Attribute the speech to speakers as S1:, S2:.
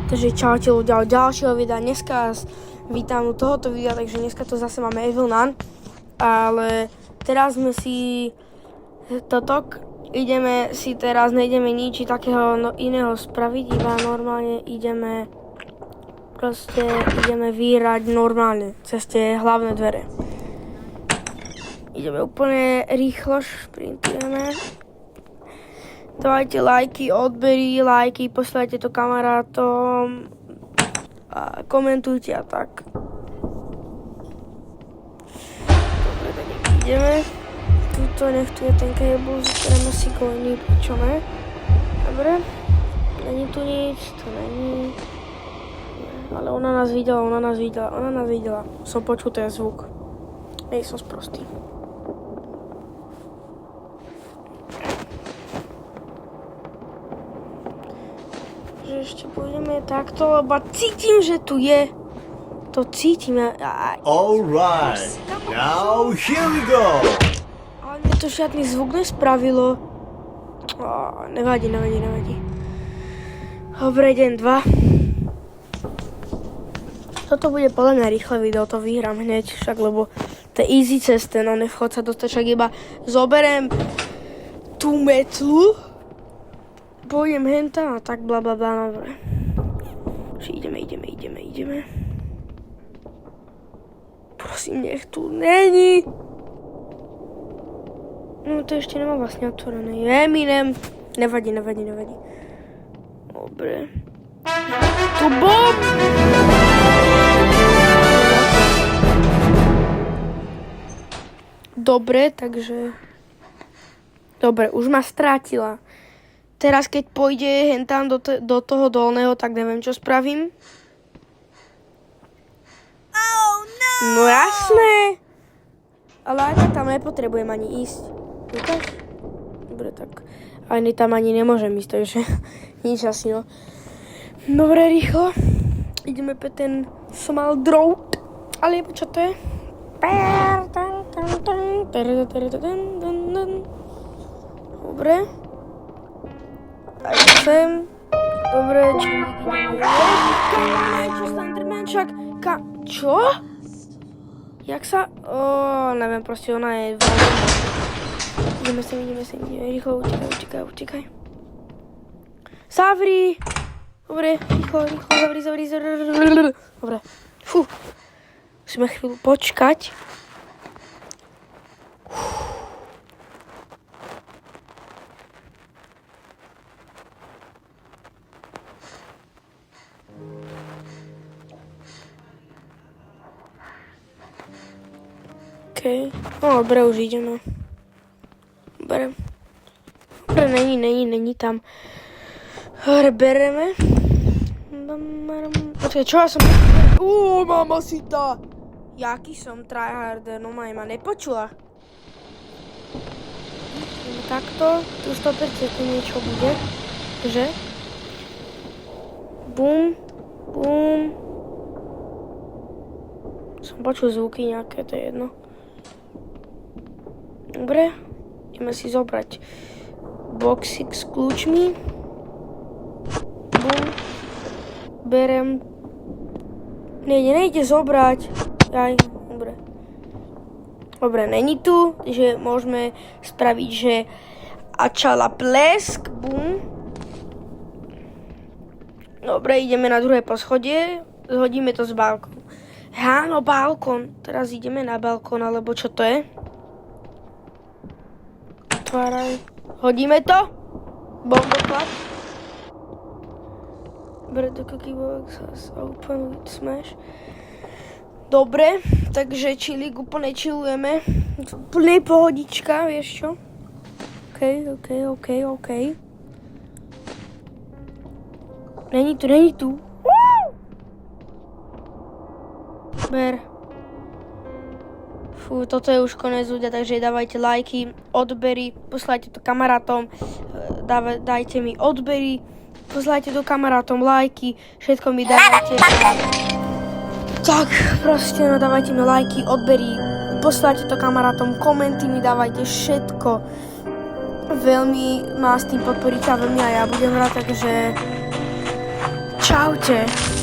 S1: Takže čaute ľudia od ďalšieho videa. Dneska vás vítam u tohoto videa, takže dneska to zase máme Evil Nun. Ale teraz sme si nejdeme nič takého iného spraviť, iba normálne ideme vyrať normálne cez tie hlavné dvere. Ideme úplne rýchlo, šprintujeme. Dajte lajky, odbery, poslajte to kamarátom a komentujte a tak. Dobre, tak ideme. Tuto nech tu je ten cable, zbereme si koľný, čo ne? Dobre. Není tu nič, to není. Ale ona nás videla. Som počul ten zvuk. Nej som sprostý. Že ešte pôjdeme takto, lebo cítim, že tu je. To cítim.
S2: Alright, now here we go.
S1: Ale mne to žiadny zvuk nespravilo. Nevadí. Dobre, deň 2. Toto bude podľa mňa rýchle video, to vyhrám hneď však, lebo to je easy cez ten vchod sa dostať, však iba zoberiem tú metlu, pôjdem henta a tak blablabla, dobre. Ideme. Prosím, nech tu není. No to ešte nemá vlastne otvorené. Eminem. Nevadí. Dobre. Tu bom! Dobre, takže... Dobre, už ma strátila. Teraz, keď pôjde hentám do toho dolného, tak neviem, čo spravím.
S2: Oh no!
S1: No jasné! Ale aj tam nepotrebujem ani ísť. Vítaš? Dobre, tak ani tam ani nemôžem ísť, takže nič asi, no. Dobre, rýchlo. Ideme pe ten small drought. Ale čo to je? Dobre. Aj sem. Dobre, čo ideme? Čo Slenderman však? Čo? Jak sa? Neviem, proste ona je veľmi. Ideme sem, rýchlo, utekaj. Zavri! Dobre, rýchlo, zavri. Dobre, fú. Musíme chvíľu počkať. OK. No, dobre, už ideme. Dobre, není tam. Dobre, bereme. Počkaj, čo ja som... mama si tá! Jaký som tryharder, no ma nepočula. Takto, tu 100% niečo bude, že? Bum. Som počul zvuky nejaké, to je jedno. Dobre, ideme si zobrať boxík s kľúčmi. Bum. Berem. Nejde zobrať. Dobre, není tu, že môžeme spraviť, že ačala plesk, bum. Dobre, ideme na druhé poschodie, zhodíme to z balkónu. Áno, balkón, teraz ideme na balkón, alebo čo to je? Otváraj, hodíme to, bomboklad. Dobre, the cookie box has open with smash. Dobre, takže chillik, úplne chillujeme. Úplne pohodička, vieš čo? OK. Není tu. Ber. Fú, toto je už konec ľudia, takže dávajte lajky, odbery, poslajte to kamarátom, dajte mi odbery, poslajte to kamarátom lajky, všetko mi dávajte. Tak, proste, no dávajte mi lajky, odbery, poslajte to kamarátom, komenty mi dávajte, všetko. Veľmi ma s tým podporíte a veľmi aj ja budem rád, takže Čaute.